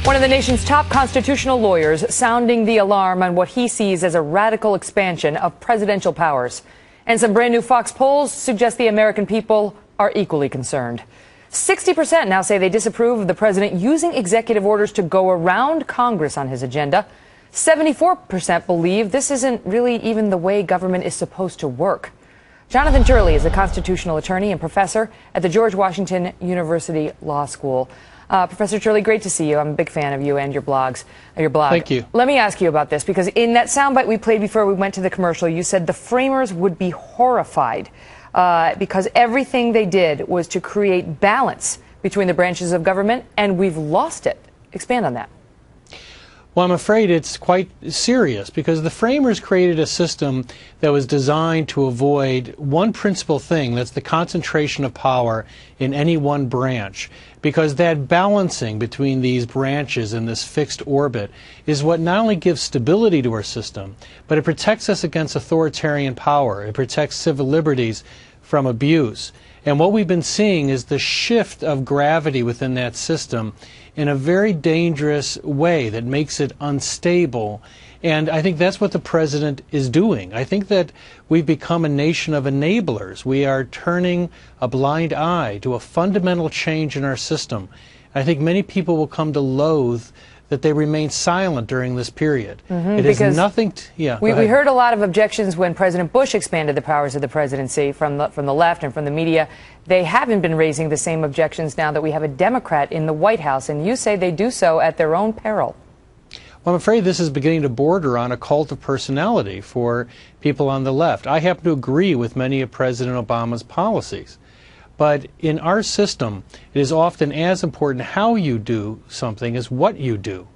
One of the nation's top constitutional lawyers sounding the alarm on what he sees as a radical expansion of presidential powers. And some brand new Fox polls suggest the American people are equally concerned. 60% now say they disapprove of the president using executive orders to go around Congress on his agenda. 74% believe this isn't really even the way government is supposed to work. Jonathan Turley is a constitutional attorney and professor at the George Washington University Law School. Professor Turley, great to see you. I'm a big fan of you and your blog. Thank you. Let me ask you about this, because in that soundbite we played before we went to the commercial, you said the framers would be horrified because everything they did was to create balance between the branches of government, and we've lost it. Expand on that. Well, I'm afraid it's quite serious, because the framers created a system that was designed to avoid one principal thing, that's the concentration of power in any one branch. Because that balancing between these branches in this fixed orbit is what not only gives stability to our system, but it protects us against authoritarian power. It protects civil liberties from abuse. And what we've been seeing is the shift of gravity within that system in a very dangerous way that makes it unstable. And I think that's what the president is doing. I think that we've become a nation of enablers. We are turning a blind eye to a fundamental change in our system. I think many people will come to loathe that they remain silent during this period. It has nothing to, we heard a lot of objections when President Bush expanded the powers of the presidency from the left and from the media. They haven't been raising the same objections now that we have a Democrat in the White House, and you say they do so at their own peril. Well, I'm afraid this is beginning to border on a cult of personality for people on the left. I happen to agree with many of President Obama's policies. But in our system, it is often as important how you do something as what you do.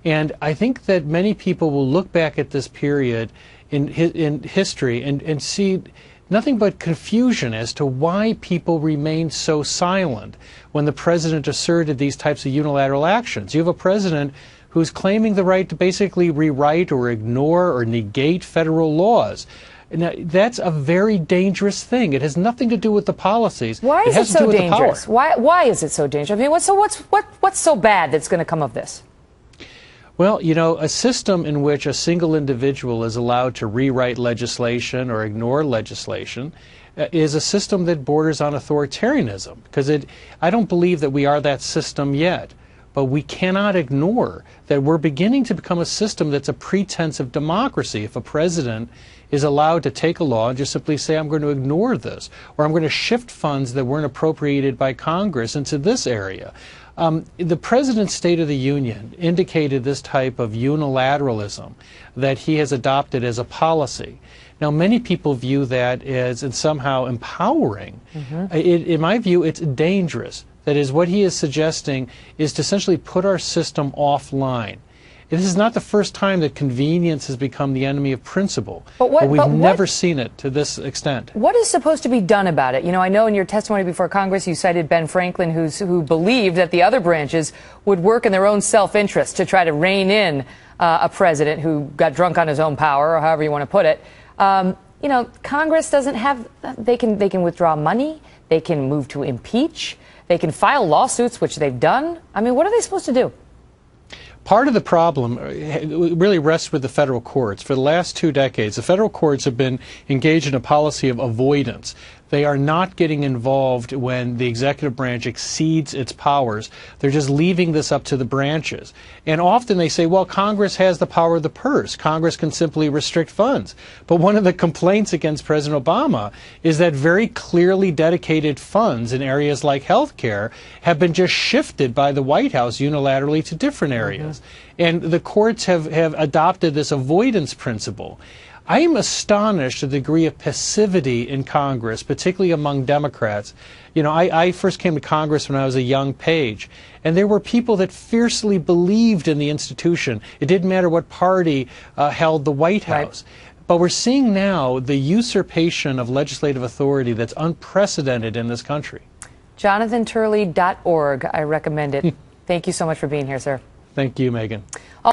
And I think that many people will look back at this period in history and see nothing but confusion as to why people remained so silent when the president asserted these types of unilateral actions. You have a president who's claiming the right to basically rewrite or ignore or negate federal laws. Now, that's a very dangerous thing. It has nothing to do with the policies. Why is it so dangerous? Why is it so dangerous? I mean, what's so bad that's going to come of this? Well, you know, a system in which a single individual is allowed to rewrite legislation or ignore legislation is a system that borders on authoritarianism. Because I don't believe that we are that system yet. But we cannot ignore that we're beginning to become a system that's a pretense of democracy. If a president is allowed to take a law and just simply say, I'm going to ignore this, or I'm going to shift funds that weren't appropriated by Congress into this area. The President's State of the Union indicated this type of unilateralism that he has adopted as a policy. Now, many people view that as somehow empowering. In my view, it's dangerous. That is, what he is suggesting is to essentially put our system offline. This is not the first time that convenience has become the enemy of principle. But we've never seen it to this extent. What is supposed to be done about it? You know, I know in your testimony before Congress you cited Ben Franklin, who believed that the other branches would work in their own self-interest to try to rein in a president who got drunk on his own power, or however you want to put it. You know, Congress doesn't have, they can withdraw money, they can move to impeach, they can file lawsuits, which they've done. I mean, what are they supposed to do? Part of the problem really rests with the federal courts. For the last 2 decades, the federal courts have been engaged in a policy of avoidance. They are not getting involved when the executive branch exceeds its powers. They're just leaving this up to the branches. And often they say, well, Congress has the power of the purse. Congress can simply restrict funds. But one of the complaints against President Obama is that very clearly dedicated funds in areas like health care have been just shifted by the White House unilaterally to different areas. And the courts have adopted this avoidance principle. I am astonished at the degree of passivity in Congress, particularly among Democrats. You know, I first came to Congress when I was a young page, and there were people that fiercely believed in the institution. It didn't matter what party held the White House. Right. But we're seeing now the usurpation of legislative authority that's unprecedented in this country. JonathanTurley.org. I recommend it. Thank you so much for being here, sir. Thank you, Megan.